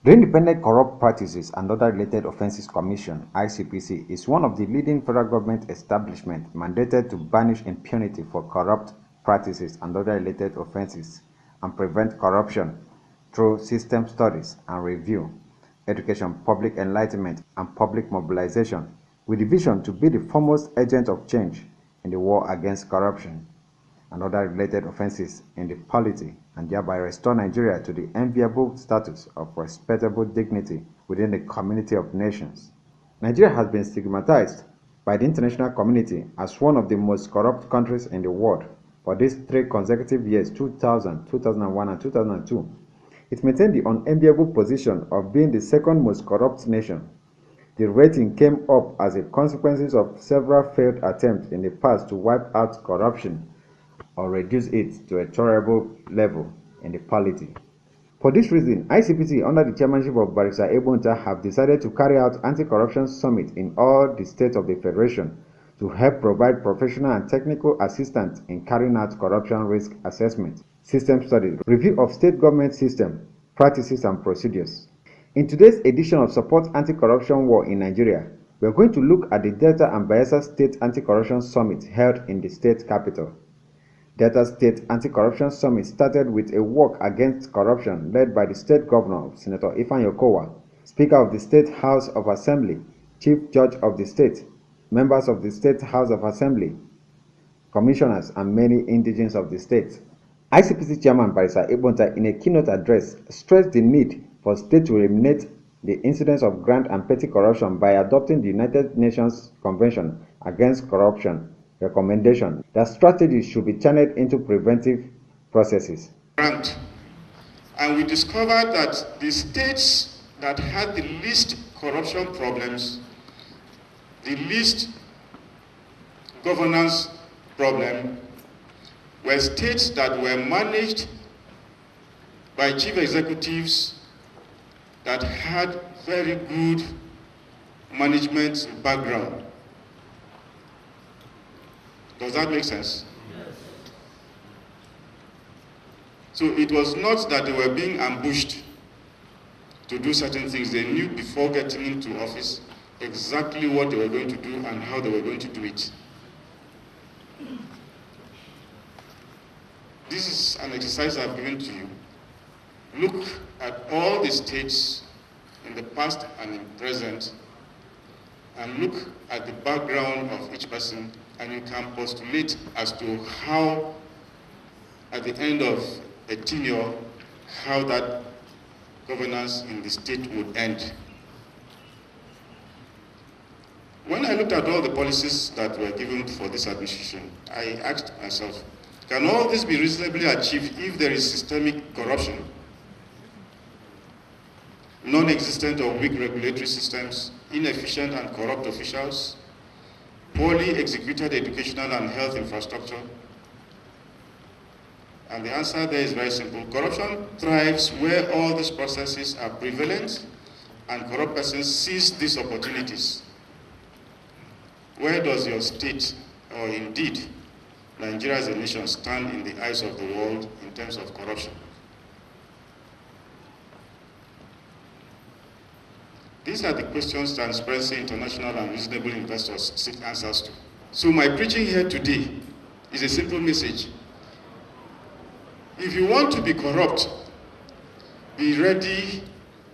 The Independent Corrupt Practices and Other Related Offences Commission (ICPC) is one of the leading federal government establishments mandated to banish impunity for corrupt practices and other related offences and prevent corruption through system studies and review, education, public enlightenment, and public mobilization, with the vision to be the foremost agent of change in the war against corruption and other related offenses in the polity, and thereby restore Nigeria to the enviable status of respectable dignity within the community of nations. Nigeria has been stigmatized by the international community as one of the most corrupt countries in the world for these 3 consecutive years, 2000, 2001, and 2002. It maintained the unenviable position of being the second most corrupt nation. The rating came up as a consequence of several failed attempts in the past to wipe out corruption or reduce it to a tolerable level in the polity. For this reason, ICPC, under the chairmanship of Barrister Ebonta, have decided to carry out anti-corruption summit in all the states of the Federation to help provide professional and technical assistance in carrying out corruption risk assessment, system studies, review of state government system, practices and procedures. In today's edition of Support Anti-Corruption War in Nigeria, we are going to look at the Delta and Bayelsa State Anti-Corruption Summit held in the state capital. Delta State Anti-Corruption Summit started with a work against corruption led by the state governor, Senator Ifeanyi Okowa, Speaker of the State House of Assembly, Chief Judge of the State, members of the State House of Assembly, commissioners, and many indigents of the state. ICPC Chairman Barrister Ebonta, in a keynote address, stressed the need for states to eliminate the incidence of grand and petty corruption by adopting the United Nations Convention Against Corruption recommendation that strategies should be channeled into preventive processes. And we discovered that the states that had the least corruption problems, the least governance problem, were states that were managed by chief executives that had very good management background. Does that make sense? Yes. So it was not that they were being ambushed to do certain things. They knew before getting into office exactly what they were going to do and how they were going to do it. This is an exercise I've given to you. Look at all the states in the past and in present, and look at the background of each person, and you can postulate as to how, at the end of a tenure, how that governance in the state would end. When I looked at all the policies that were given for this administration, I asked myself, can all this be reasonably achieved if there is systemic corruption, non-existent or weak regulatory systems, inefficient and corrupt officials, poorly executed educational and health infrastructure? And the answer there is very simple. Corruption thrives where all these processes are prevalent and corrupt persons seize these opportunities. Where does your state, or indeed Nigeria as a nation, stand in the eyes of the world in terms of corruption? These are the questions Transparency International and reasonable investors seek answers to. So my preaching here today is a simple message. If you want to be corrupt, be ready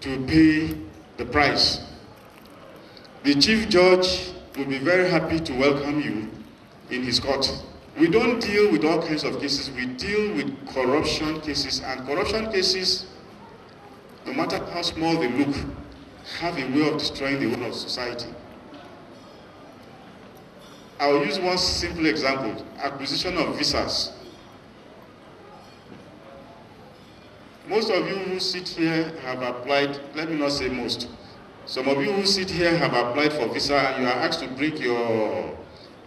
to pay the price. The chief judge will be very happy to welcome you in his court. We don't deal with all kinds of cases. We deal with corruption cases, and corruption cases, no matter how small they look, have a way of destroying the whole of society. I will use one simple example: acquisition of visas. Most of you who sit here have applied, let me not say most, some of you who sit here have applied for visa and you are asked to bring your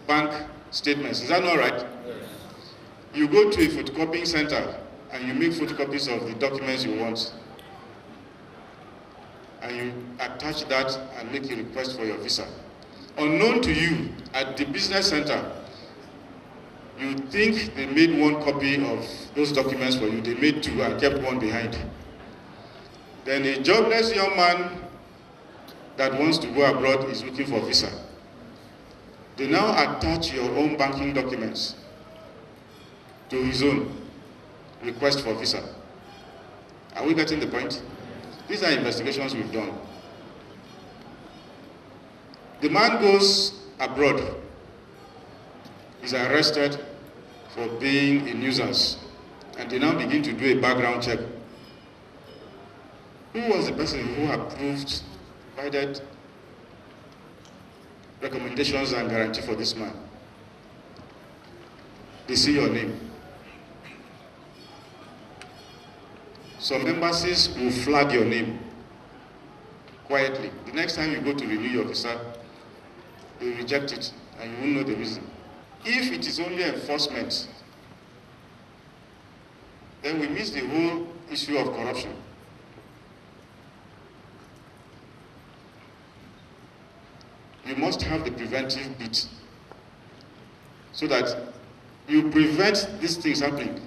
bank statements. Is that not right? Yes. You go to a photocopying center and you make photocopies of the documents you want, and you attach that and make a request for your visa. Unknown to you, at the business center, you think they made one copy of those documents for you. They made two and kept one behind. Then a jobless young man that wants to go abroad is looking for visa. They now attach your own banking documents to his own request for visa. Are we getting the point? These are investigations we've done. The man goes abroad, is arrested for being a nuisance, and they now begin to do a background check. Who was the person who approved, provided recommendations and guarantee for this man? They see your name. Some embassies will flag your name quietly. The next time you go to renew your visa, they reject it, and you won't know the reason. If it is only enforcement, then we miss the whole issue of corruption. You must have the preventive bit so that you prevent these things happening.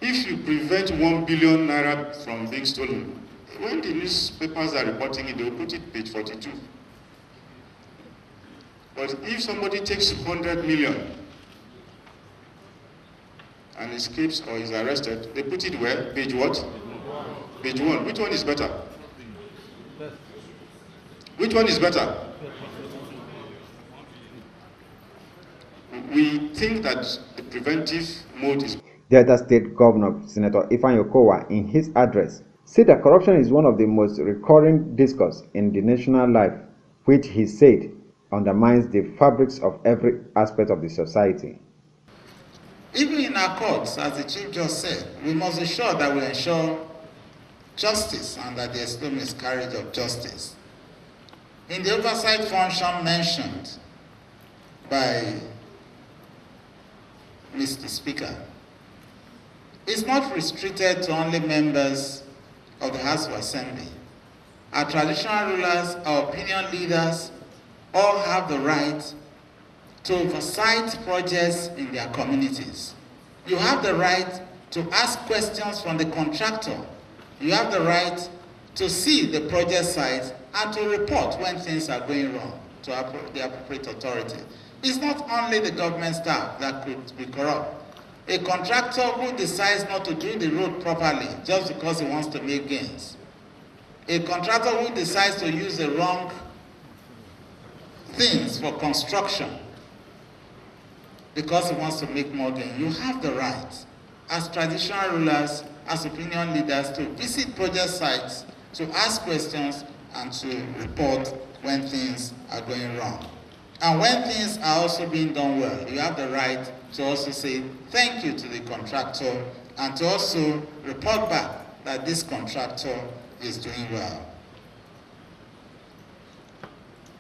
If you prevent 1 billion naira from being stolen, when the newspapers are reporting it, they'll put it page 42. But if somebody takes 100 million and escapes or is arrested, they put it where? Page what? Page 1. Which one is better? Which one is better? We think that the preventive mode is... Delta State Governor Senator Ifeanyi Okowa, in his address, said that corruption is one of the most recurring discourse in the national life, which he said undermines the fabrics of every aspect of the society. Even in our courts, as the Chief just said, we must ensure that we ensure justice and that there is no miscarriage of justice. In the oversight function mentioned by Mr. Speaker, it's not restricted to only members of the House of Assembly. Our traditional rulers, our opinion leaders, all have the right to oversight projects in their communities. You have the right to ask questions from the contractor. You have the right to see the project site and to report when things are going wrong to the appropriate authority. It's not only the government staff that could be corrupt. A contractor who decides not to do the road properly just because he wants to make gains. A contractor who decides to use the wrong things for construction because he wants to make more gain. You have the right, as traditional rulers, as opinion leaders, to visit project sites, to ask questions, and to report when things are going wrong. And when things are also being done well, you have the right to also say thank you to the contractor and to also report back that this contractor is doing well.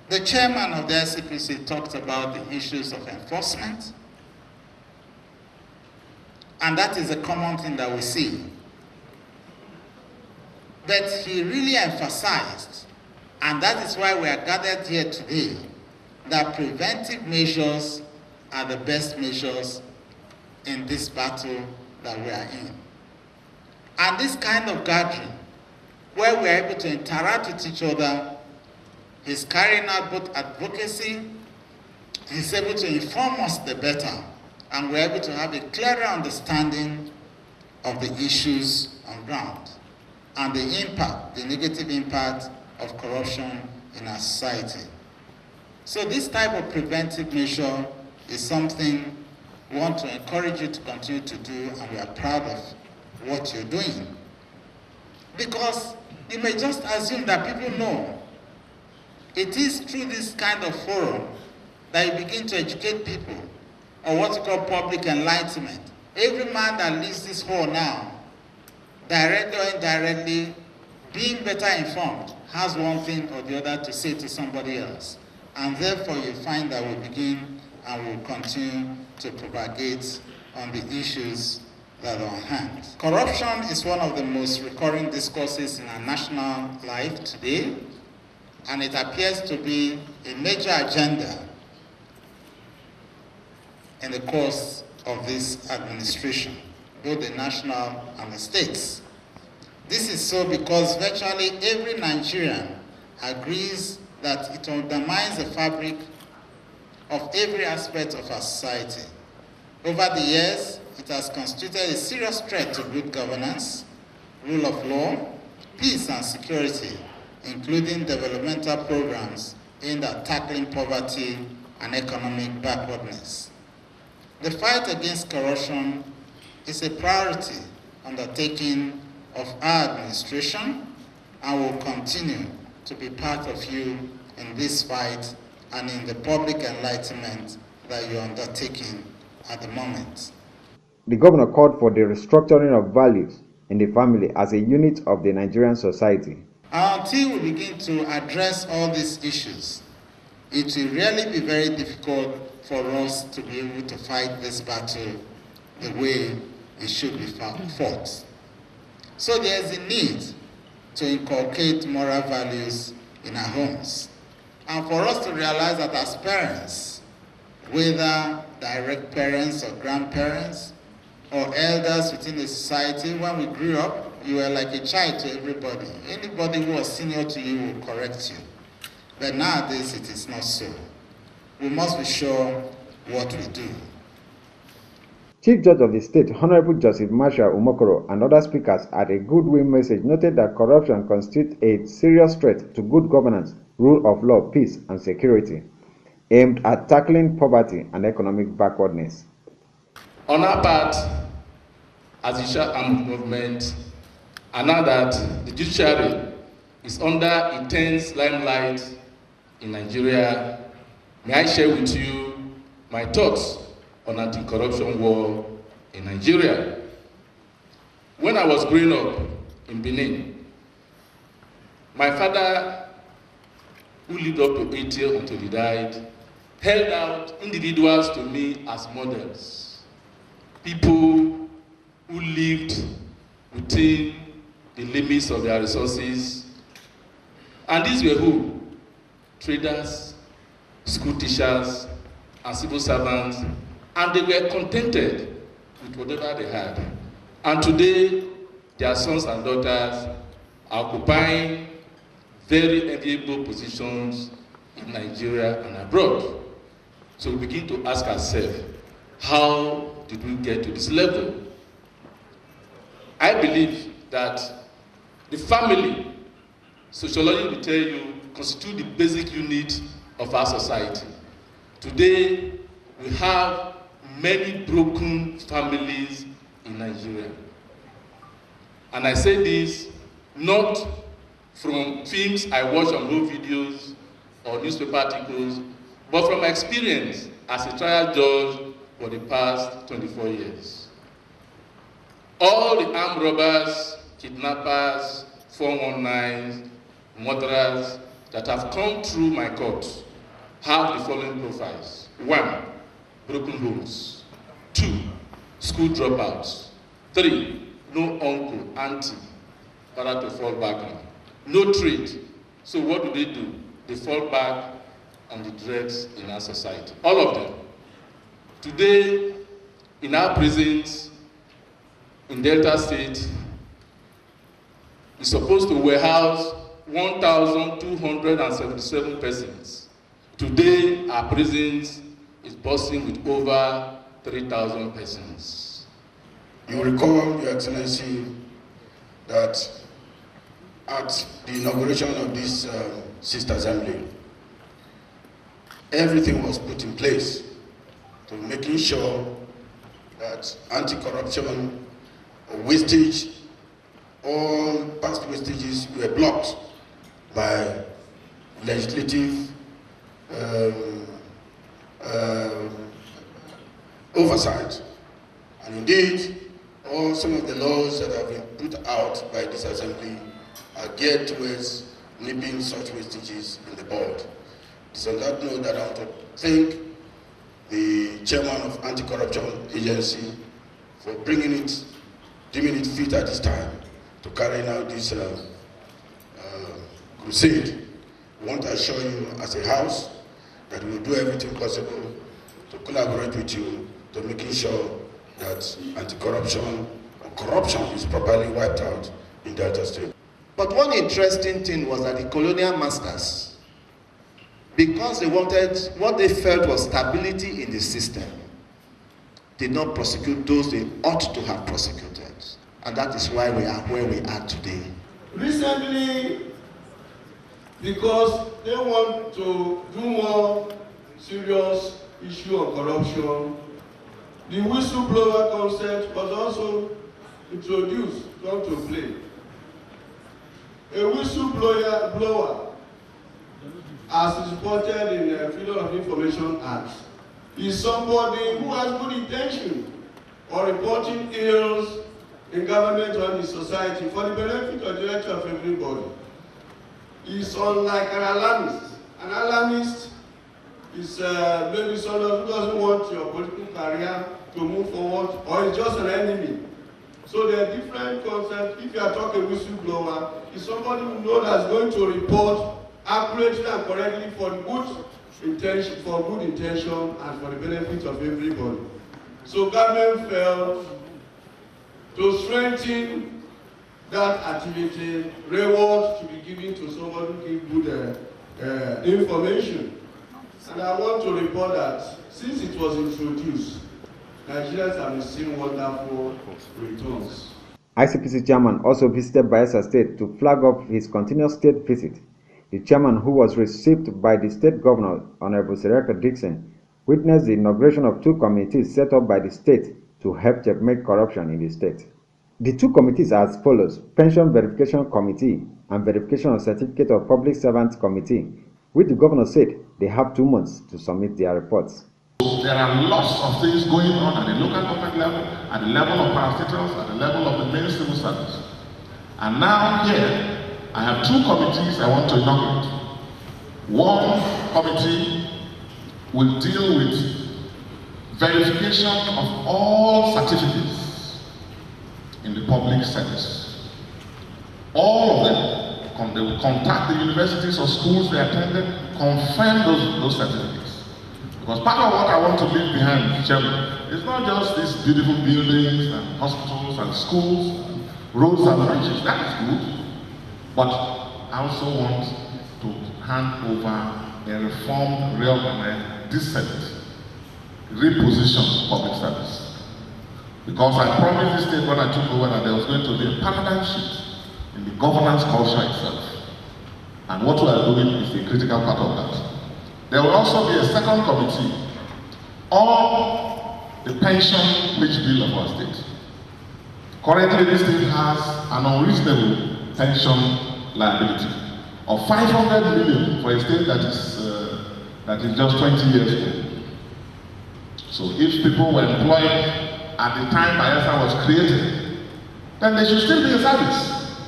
The chairman of the Icpc talked about the issues of enforcement, and that is a common thing that we see. But he really emphasized, and that is why we are gathered here today, that preventive measures are the best measures in this battle that we are in. And this kind of gathering, where we are able to interact with each other, is carrying out both advocacy, he's able to inform us the better, and we're able to have a clearer understanding of the issues on ground and the impact, the negative impact of corruption in our society. So this type of preventive measure is something we want to encourage you to continue to do, and we are proud of what you're doing. Because you may just assume that people know. It is through this kind of forum that you begin to educate people on what you call public enlightenment. Every man that leaves this hall now, directly or indirectly, being better informed, has one thing or the other to say to somebody else. And therefore you find that we begin and will continue to propagate on the issues that are on hand. Corruption is one of the most recurring discourses in our national life today, and it appears to be a major agenda in the course of this administration, both the national and the states. This is so because virtually every Nigerian agrees that it undermines the fabric of every aspect of our society. Over the years, it has constituted a serious threat to good governance, rule of law, peace and security, including developmental programs aimed at tackling poverty and economic backwardness. The fight against corruption is a priority undertaking of our administration and will continue to be part of you in this fight and in the public enlightenment that you're undertaking at the moment. The governor called for the restructuring of values in the family as a unit of the Nigerian society. Until we begin to address all these issues, it will really be very difficult for us to be able to fight this battle the way it should be fought. So there is a need to inculcate moral values in our homes. And for us to realize that as parents, whether direct parents or grandparents or elders within the society, when we grew up, you were like a child to everybody. Anybody who was senior to you will correct you. But nowadays it is not so. We must be sure what we do. Chief Judge of the State, Honorable Joseph Marshall Umokoro, and other speakers at a goodwill message noted that corruption constitutes a serious threat to good governance, rule of law, peace, and security, aimed at tackling poverty and economic backwardness. On our part, as the judicial arm of government, and now that the judiciary is under intense limelight in Nigeria, may I share with you my thoughts on anti-corruption war in Nigeria. When I was growing up in Benin, my father, who lived up to 80 until he died, held out individuals to me as models. People who lived within the limits of their resources. And these were who? Traders, school teachers, and civil servants. And they were contented with whatever they had. And today, their sons and daughters are occupying very enviable positions in Nigeria and abroad. So we begin to ask ourselves, how did we get to this level? I believe that the family, sociology will tell you, constitute the basic unit of our society. Today, we have many broken families in Nigeria. And I say this not from films I watch on home videos or newspaper articles, but from my experience as a trial judge for the past 24 years. All the armed robbers, kidnappers, 419s, murderers that have come through my court have the following profiles. 1, broken homes. 2, school dropouts. 3, no uncle, auntie, father to fall back on. No trade. So what do? They fall back on the dregs in our society. All of them. Today, in our prisons, in Delta State, we're supposed to warehouse 1,277 persons. Today, our prisons is bursting with over 3,000 persons. You recall, Your Excellency, that at the inauguration of this Sixth Assembly, everything was put in place to making sure that anti-corruption or wastage, all past wastages were blocked by legislative oversight. And indeed, some of the laws that have been put out by this assembly are geared towards nipping such wastages in the bud. It's on that note that I want to thank the chairman of Anti-Corruption Agency for deeming it fit at this time to carry out this crusade. We want to assure you as a house that we will do everything possible to collaborate with you to making sure that anti-corruption or corruption is properly wiped out in Delta State. But one interesting thing was that the colonial masters, because they wanted what they felt was stability in the system, did not prosecute those they ought to have prosecuted. And that is why we are where we are today. Recently, because they want to do more serious issue of corruption, the whistleblower concept was also introduced, come to play. A whistleblower, as is reported in the Freedom of Information Act, is somebody who has good intention of reporting ills in government or in society for the benefit or the of everybody. It's unlike an alarmist. An alarmist is maybe someone who doesn't want your political career to move forward, or is just an enemy. So there are different concepts. If you are talking whistleblower, it's somebody who knows that's going to report accurately and correctly for good intention, and for the benefit of everybody. So government felt to strengthen that activity, reward to be given to somebody who gives good information. And I want to report that since it was introduced, Nigerians have been seeing wonderful returns. ICPC chairman also visited Bayelsa State to flag up his continuous state visit. The chairman, who was received by the state governor, Honorable Sereka Dixon, witnessed the inauguration of 2 committees set up by the state to help checkmate corruption in the state. The 2 committees are as follows: Pension Verification Committee and Verification of Certificate of Public Servants Committee, which the governor said they have 2 months to submit their reports. There are lots of things going on at the local government level, at the level of parastatals, at the level of the main civil service. And now here, I have 2 committees I want to inaugurate. One committee will deal with verification of all certificates in the public service. All of them, they will contact the universities or schools they attended, confirm those certificates. Because part of what I want to leave behind, Chairman, is not just these beautiful buildings and hospitals and schools, and roads and bridges. That is good. But I also want to hand over a reformed, reorganized, decent reposition public service. Because I promised the state when I took over that there was going to be a paradigm shift in the governance culture itself. And what we are doing is a critical part of that. There will also be a second committee on the pension wage bill of our state. Currently, this state has an unreasonable pension liability of 500 million for a state that is just 20 years old. So if people were employed at the time Bayelsa was created, then they should still be in service.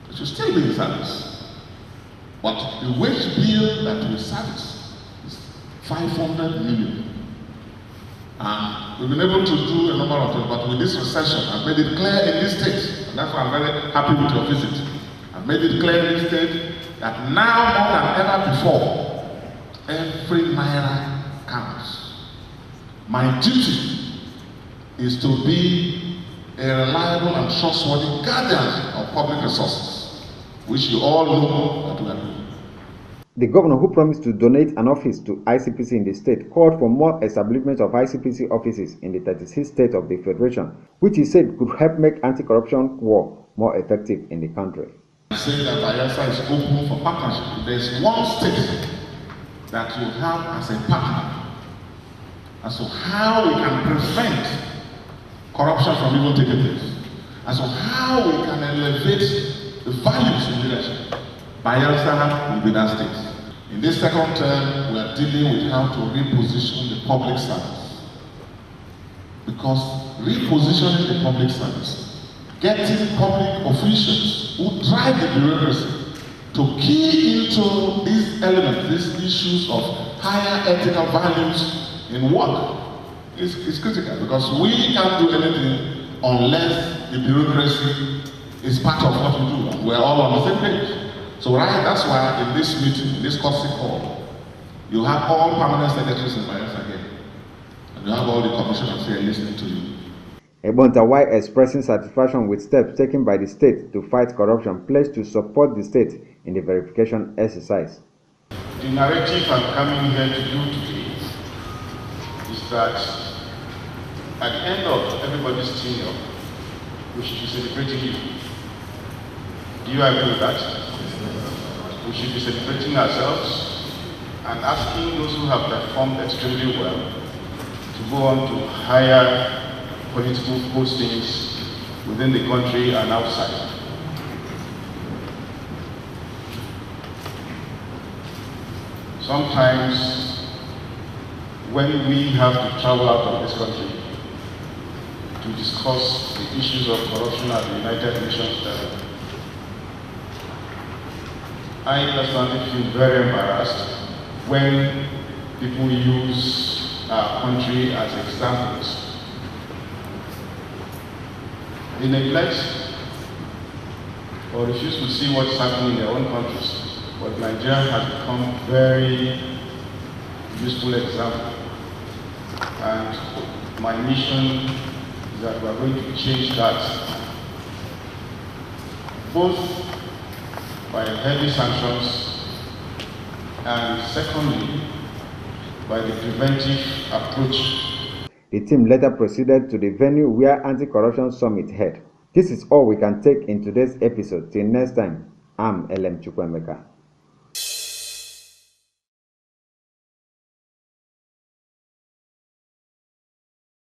They should still be in service. But the wage bill that we service is 500 million. And we've been able to do a number of things, but with this recession, I've made it clear in this state, and that's why I'm very happy with your visit. I've made it clear in this state that now more than ever before, every naira counts. My duty is to be a reliable and trustworthy guardian of public resources, which you all know that we are doing. The governor, who promised to donate an office to ICPC in the state, called for more establishment of ICPC offices in the 36th state of the Federation, which he said could help make anti-corruption war more effective in the country. I say that Bayelsa is open for partnership. If there's one state that you have as a partner as to how we can prevent corruption from even taking place, as to how we can elevate the values in leadership, Bayelsa will be that state. In this second term, we are dealing with how to reposition the public service. Because repositioning the public service, getting public officials who drive the bureaucracy to key into these elements, these issues of higher ethical values in work is critical, because we can't do anything unless the bureaucracy is part of what we do, and we're all on the same page. So that's why in this meeting, in this courtesy call, you have all permanent secretaries in Bayelsa here, and you have all the commissioners here listening to you. Ebonta, while expressing satisfaction with steps taken by the state to fight corruption, pledged to support the state in the verification exercise. The narrative I'm coming here to do today is that at the end of everybody's tenure, we should be celebrating you. Do you agree with that? We should be celebrating ourselves and asking those who have performed extremely well to go on to higher political postings within the country and outside. Sometimes when we have to travel out of this country to discuss the issues of corruption at the United Nations level, I personally feel very embarrassed when people use our country as examples. They neglect or refuse to see what's happening in their own countries. But Nigeria has become a very useful example. And my mission is that we are going to change that, both by heavy sanctions and secondly, by the preventive approach. The team later proceeded to the venue where Anti-Corruption Summit held. This is all we can take in today's episode. Till next time, I'm LM Chukwemeka.